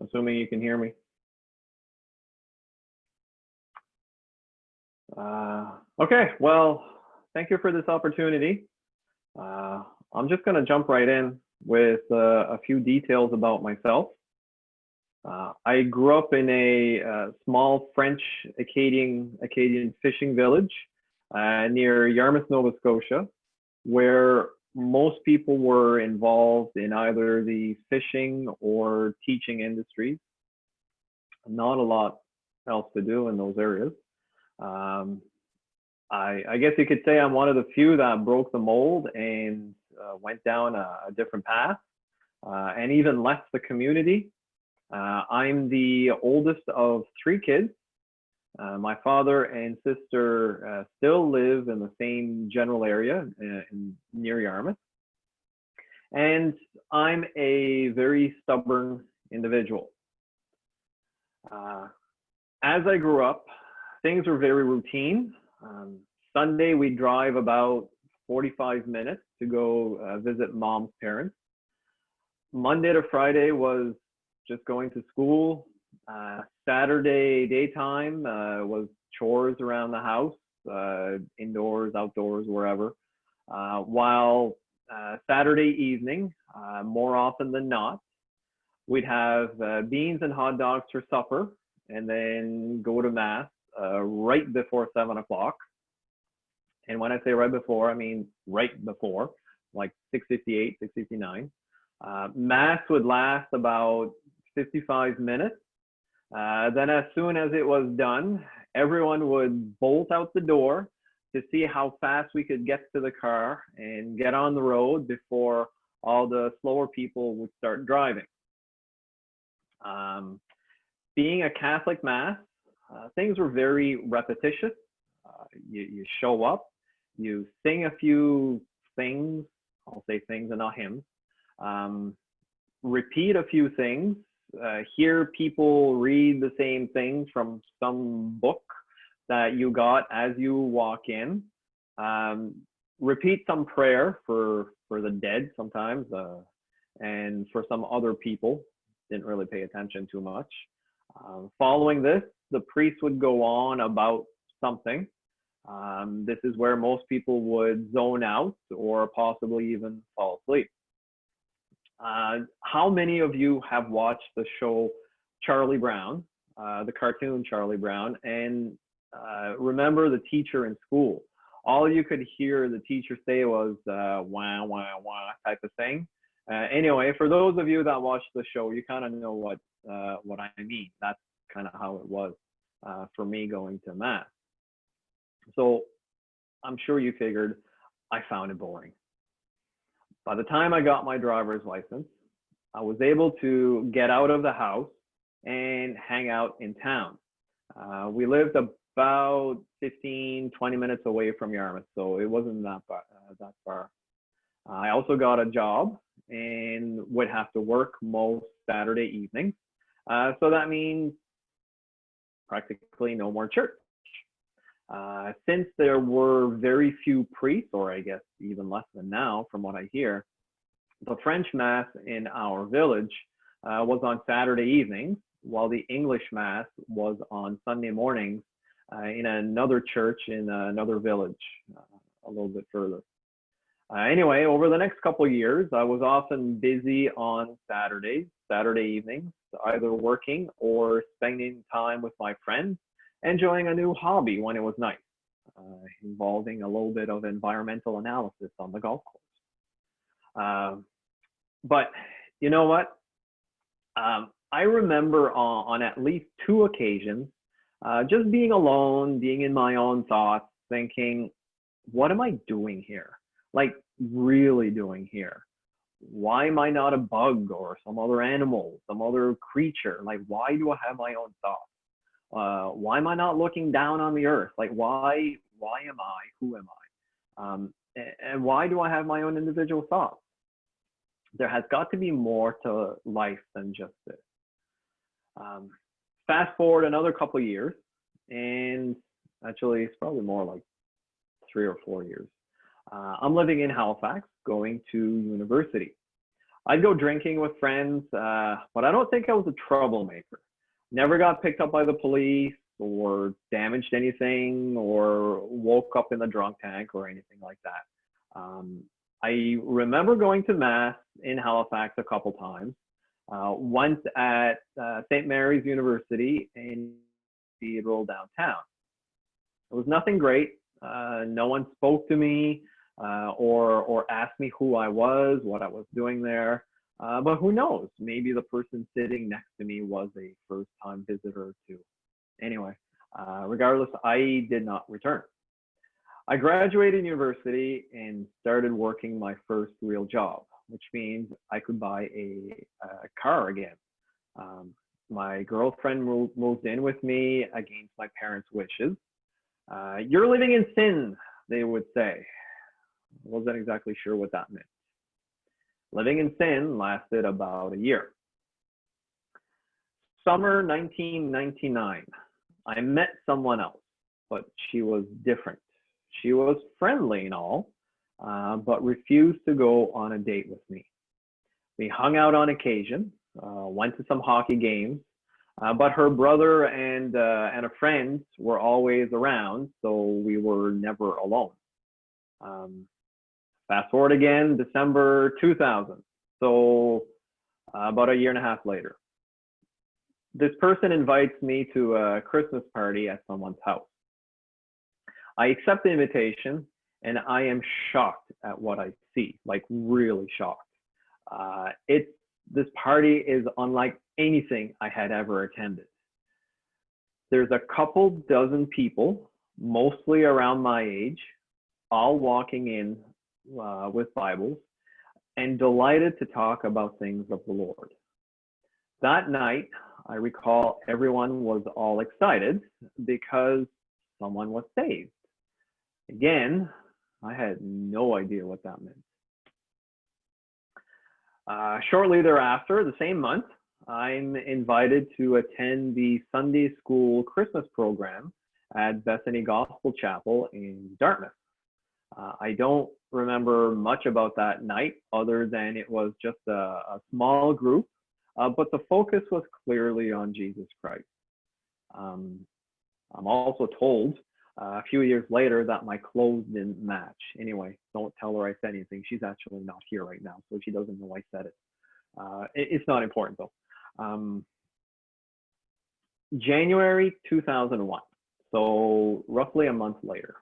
assuming you can hear me. Okay, well, thank you for this opportunity. I'm just going to jump right in with a few details about myself. I grew up in a small French Acadian fishing village near Yarmouth, Nova Scotia, where most people were involved in either the fishing or teaching industries. Not a lot else to do in those areas. I guess you could say I'm one of the few that broke the mold and went down a different path and even left the community. I'm the oldest of 3 kids. My father and sister still live in the same general area near Yarmouth. And I'm a very stubborn individual. As I grew up, things were very routine. Sunday, we'd drive about 45 minutes to go visit mom's parents. Monday to Friday was just going to school. Saturday daytime was chores around the house, indoors, outdoors, wherever. While Saturday evening, more often than not, we'd have beans and hot dogs for supper and then go to mass right before 7 o'clock. And when I say right before, I mean right before, like 6:58, 6:59. Mass would last about 55 minutes. Then as soon as it was done, everyone would bolt out the door to see how fast we could get to the car and get on the road before all the slower people would start driving. Being a Catholic mass, things were very repetitious. You show up, you sing a few things, I'll say things and not hymns, repeat a few things, hear people read the same things from some book that you got as you walk in, repeat some prayer for the dead sometimes, and for some other people, didn't really pay attention too much. Following this, the priest would go on about something. This is where most people would zone out or possibly even fall asleep. How many of you have watched the show Charlie Brown, the cartoon Charlie Brown, and remember the teacher in school? All you could hear the teacher say was wah, wah, wah type of thing. Anyway, for those of you that watched the show, you kind of know what I mean. That's kind of how it was for me going to mass. So I'm sure you figured I found it boring. By the time I got my driver's license, I was able to get out of the house and hang out in town. We lived about 15, 20 minutes away from Yarmouth, so it wasn't that far. I also got a job and would have to work most Saturday evenings. So that means practically no more church. Since there were very few priests, or I guess even less than now from what I hear, the French Mass in our village was on Saturday evenings, while the English Mass was on Sunday mornings in another church in another village a little bit further. Anyway, over the next couple of years, I was often busy on Saturday evenings, either working or spending time with my friends, enjoying a new hobby when it was nice, involving a little bit of environmental analysis on the golf course. But you know what? I remember on at least 2 occasions, just being alone, being in my own thoughts, thinking, what am I doing here? Like, really doing here? Why am I not a bug or some other animal, some other creature? Like, why do I have my own thoughts? Why am I not looking down on the earth? Like, why am I? Who am I? And why do I have my own individual thoughts? There has got to be more to life than just this. Fast forward another couple of years, and actually it's probably more like 3 or 4 years. I'm living in Halifax, going to university. I'd go drinking with friends, but I don't think I was a troublemaker. Never got picked up by the police or damaged anything or woke up in the drunk tank or anything like that. I remember going to Mass in Halifax a couple times. Once at St. Mary's University in Boudreau downtown. It was nothing great. No one spoke to me or asked me who I was, what I was doing there. But who knows? Maybe the person sitting next to me was a first-time visitor too. Anyway, regardless, I did not return. I graduated university and started working my first real job, which means I could buy a car again. My girlfriend moved in with me against my parents' wishes. You're living in sin, they would say. I wasn't exactly sure what that meant. Living in sin lasted about a year. Summer 1999, I met someone else, but she was different. She was friendly and all, but refused to go on a date with me. We hung out on occasion, went to some hockey games, but her brother and a friend were always around, so we were never alone. Fast forward again, December 2000, so about a year and a half later. This person invites me to a Christmas party at someone's house. I accept the invitation, and I am shocked at what I see, like really shocked. This party is unlike anything I had ever attended. There's a couple dozen people, mostly around my age, all walking in with Bibles and delighted to talk about things of the Lord. That night, I recall everyone was all excited because someone was saved. Again, I had no idea what that meant. Shortly thereafter, the same month, I'm invited to attend the Sunday School Christmas program at Bethany Gospel Chapel in Dartmouth. I don't remember much about that night other than it was just a small group, but the focus was clearly on Jesus Christ. I'm also told a few years later that my clothes didn't match. Anyway, don't tell her I said anything. She's actually not here right now, so she doesn't know I said it. It's not important though. January 2001, so roughly a month later.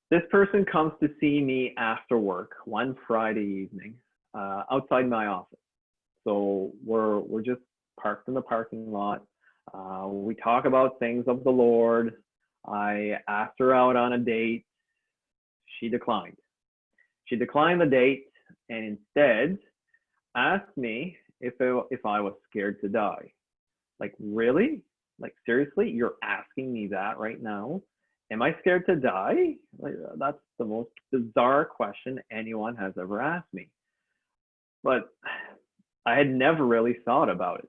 This person comes to see me after work one Friday evening outside my office. So we're just parked in the parking lot. We talk about things of the Lord. I asked her out on a date. She declined. She declined the date and instead asked me if I was scared to die. Like, really? Like, seriously? You're asking me that right now? Am I scared to die? Like, that's the most bizarre question anyone has ever asked me. But I had never really thought about it.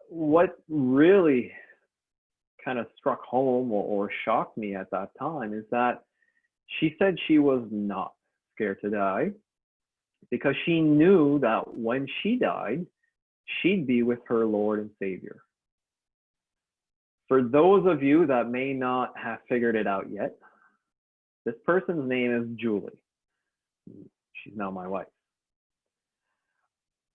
What really kind of struck home or shocked me at that time is that she said she was not scared to die because she knew that when she died, she'd be with her Lord and Savior. For those of you that may not have figured it out yet, this person's name is Julie. She's now my wife.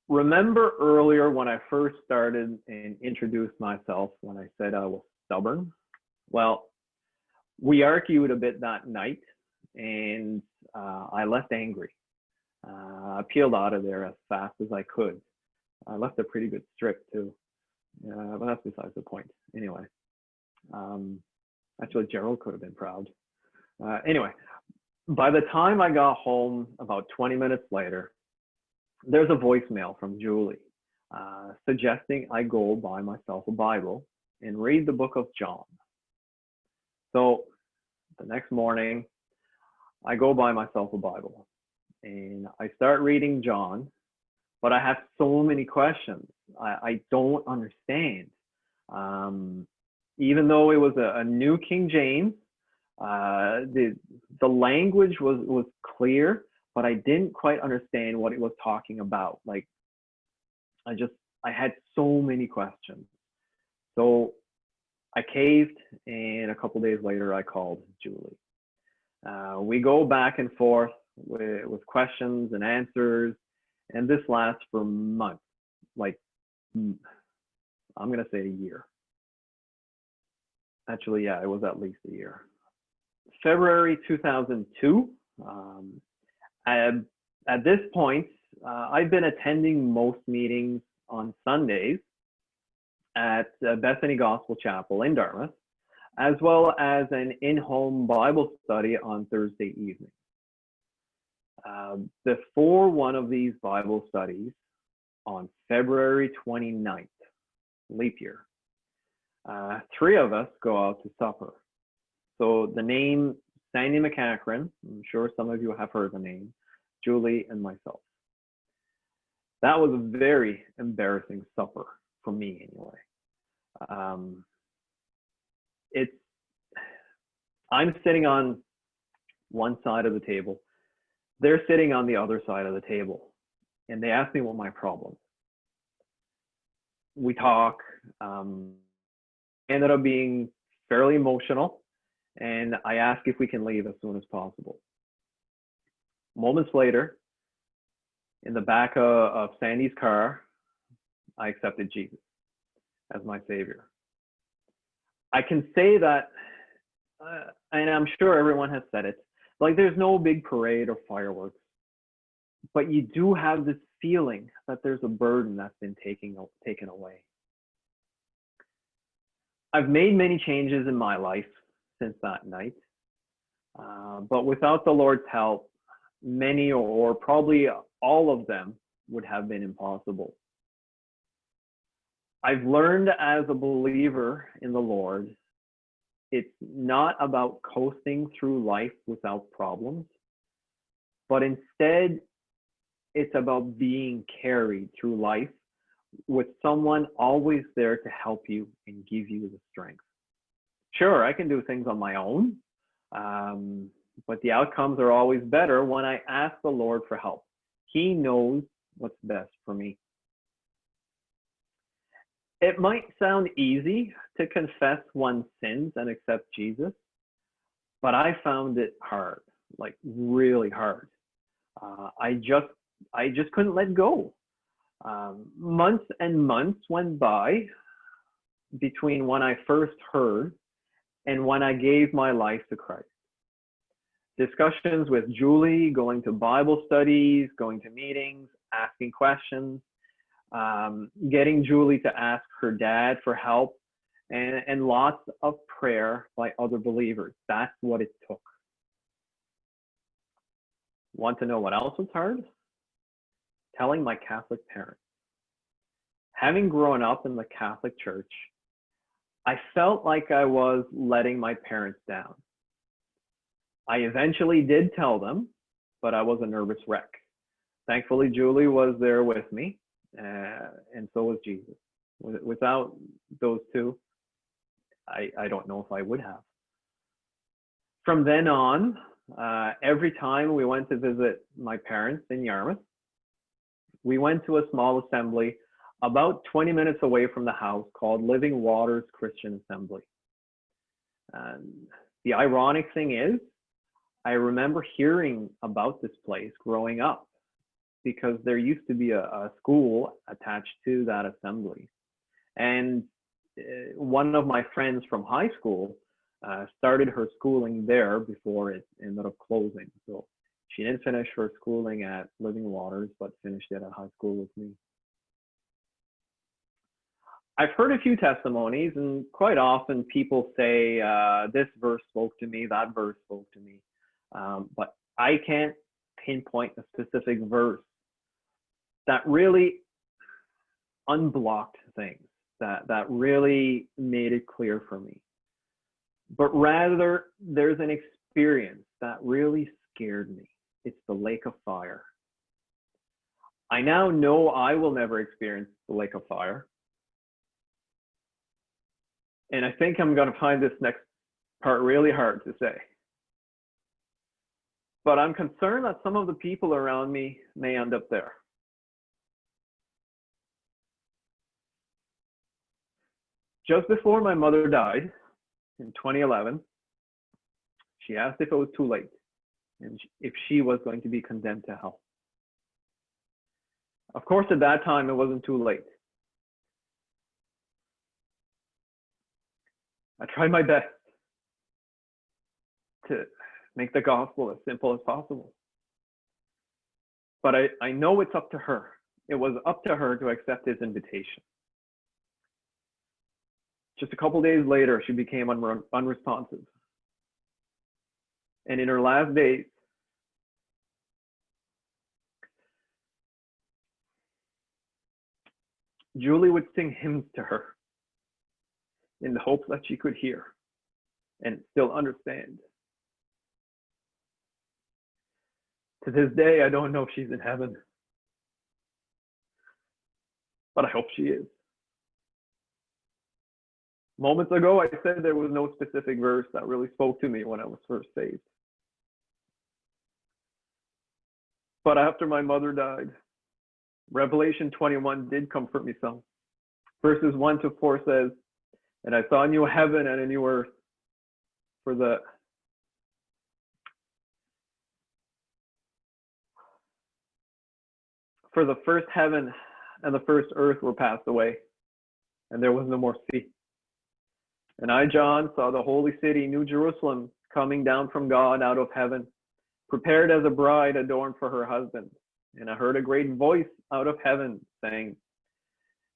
Remember earlier when I first started and introduced myself when I said I was stubborn? Well, we argued a bit that night and I left angry. I peeled out of there as fast as I could. I left a pretty good strip too, but that's besides the point. Anyway, actually Gerald could have been proud. Anyway, by the time I got home, about 20 minutes later, there's a voicemail from Julie suggesting I go buy myself a Bible and read the book of John. So the next morning, I go buy myself a Bible and I start reading John, but I have so many questions. I don't understand. Even though it was a New King James, the language was clear, but I didn't quite understand what it was talking about. Like, I had so many questions. So I caved, and a couple days later, I called Julie. We go back and forth with questions and answers, and this lasts for months. Like, I'm gonna say a year. Actually, yeah, it was at least a year. February 2002. At this point, I've been attending most meetings on Sundays at Bethany Gospel Chapel in Dartmouth, as well as an in-home Bible study on Thursday evening. Before one of these Bible studies on February 29th, leap year, three of us go out to supper. So the name Sandy McCachran, I'm sure some of you have heard the name, Julie and myself. That was a very embarrassing supper for me anyway. I'm sitting on one side of the table. They're sitting on the other side of the table. And they asked me what my problem is. We talk, ended up being fairly emotional. And I ask if we can leave as soon as possible. Moments later, in the back of Sandy's car, I accepted Jesus as my Savior. I can say that, and I'm sure everyone has said it, like there's no big parade or fireworks, but you do have this feeling that there's a burden that's been taken away. I've made many changes in my life since that night, but without the Lord's help, many or probably all of them would have been impossible. I've learned as a believer in the Lord, it's not about coasting through life without problems, but instead it's about being carried through life with someone always there to help you and give you the strength. Sure, I can do things on my own, but the outcomes are always better when I ask the Lord for help. He knows what's best for me. It might sound easy to confess one's sins and accept Jesus, but I found it hard, like really hard. I just couldn't let go. Months and months went by between when I first heard and when I gave my life to Christ. Discussions with Julie, going to Bible studies, going to meetings, asking questions, getting Julie to ask her dad for help, and lots of prayer by other believers. That's what it took. Want to know what else was hard? Telling my Catholic parents. Having grown up in the Catholic Church, I felt like I was letting my parents down. I eventually did tell them, but I was a nervous wreck. Thankfully, Julie was there with me, and so was Jesus. Without those two, I don't know if I would have. From then on, every time we went to visit my parents in Yarmouth, we went to a small assembly about 20 minutes away from the house called Living Waters Christian Assembly. The ironic thing is, I remember hearing about this place growing up because there used to be a school attached to that assembly. And one of my friends from high school started her schooling there before it ended up closing. So she didn't finish her schooling at Living Waters, but finished it at high school with me. I've heard a few testimonies, and quite often people say, this verse spoke to me, that verse spoke to me. But I can't pinpoint a specific verse that really unblocked things, that really made it clear for me. But rather, there's an experience that really scared me. It's the lake of fire. I now know I will never experience the lake of fire. And I think I'm going to find this next part really hard to say. But I'm concerned that some of the people around me may end up there. Just before my mother died in 2011, she asked if it was too late and if she was going to be condemned to hell. Of course, at that time, it wasn't too late. I tried my best to make the gospel as simple as possible. But I know it's up to her. It was up to her to accept his invitation. Just a couple days later, she became unresponsive. And in her last days, Julie would sing hymns to her in the hope that she could hear and still understand. To this day, I don't know if she's in heaven, but I hope she is. Moments ago, I said there was no specific verse that really spoke to me when I was first saved. But after my mother died, Revelation 21 did comfort me some. Verses 1 to 4 says, "And I saw a new heaven and a new earth, for the first heaven and the first earth were passed away, and there was no more sea. And I, John, saw the holy city, New Jerusalem, coming down from God out of heaven, prepared as a bride adorned for her husband. And I heard a great voice out of heaven saying,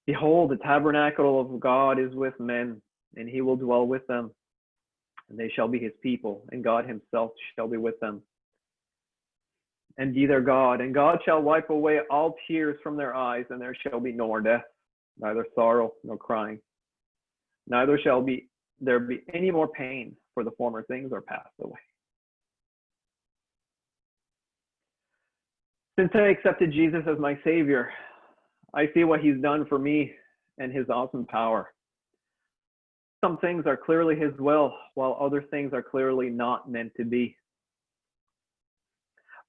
Behold, the tabernacle of God is with men, and he will dwell with them. And they shall be his people, and God himself shall be with them, and be their God. And God shall wipe away all tears from their eyes, and there shall be no more death, neither sorrow nor crying. Neither shall there be any more pain, for the former things are passed away." Since I accepted Jesus as my Savior, I see what he's done for me and his awesome power. Some things are clearly his will, while other things are clearly not meant to be.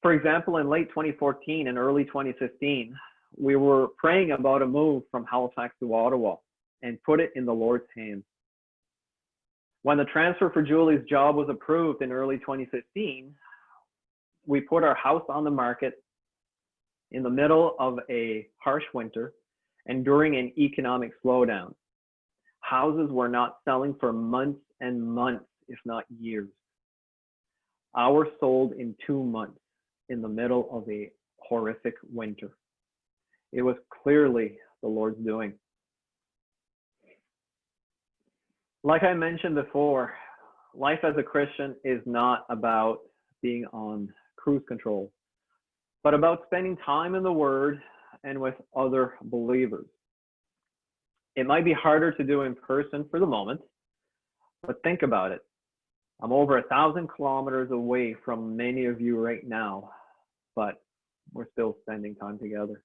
For example, in late 2014 and early 2015, we were praying about a move from Halifax to Ottawa and put it in the Lord's hands. When the transfer for Julie's job was approved in early 2015, we put our house on the market in the middle of a harsh winter and during an economic slowdown. Houses were not selling for months and months, if not years. Ours sold in 2 months in the middle of a horrific winter. It was clearly the Lord's doing. Like I mentioned before, life as a Christian is not about being on cruise control, but about spending time in the Word and with other believers. It might be harder to do in person for the moment, but think about it. I'm over 1,000 kilometers away from many of you right now, but we're still spending time together.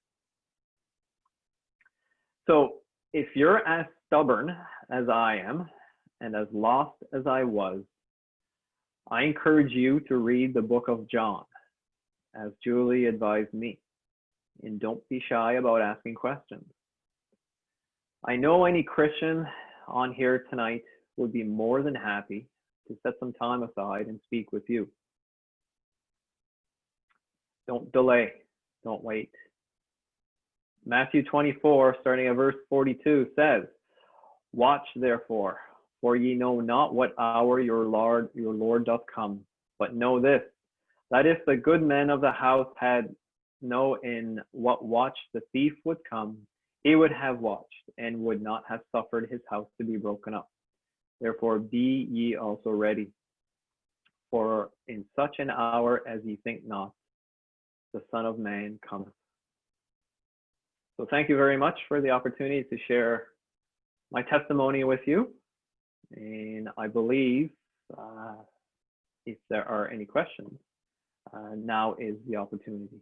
So if you're as stubborn as I am and as lost as I was, I encourage you to read the book of John, as Julie advised me, and don't be shy about asking questions. I know any Christian on here tonight would be more than happy to set some time aside and speak with you. Don't delay, don't wait. Matthew 24, starting at verse 42, says, "Watch therefore, for ye know not what hour your Lord doth come. But know this, that if the good men of the house had known in what watch the thief would come, he would have watched, and would not have suffered his house to be broken up. Therefore be ye also ready, for in such an hour as ye think not, the Son of Man cometh." So thank you very much for the opportunity to share my testimony with you. And I believe if there are any questions, now is the opportunity.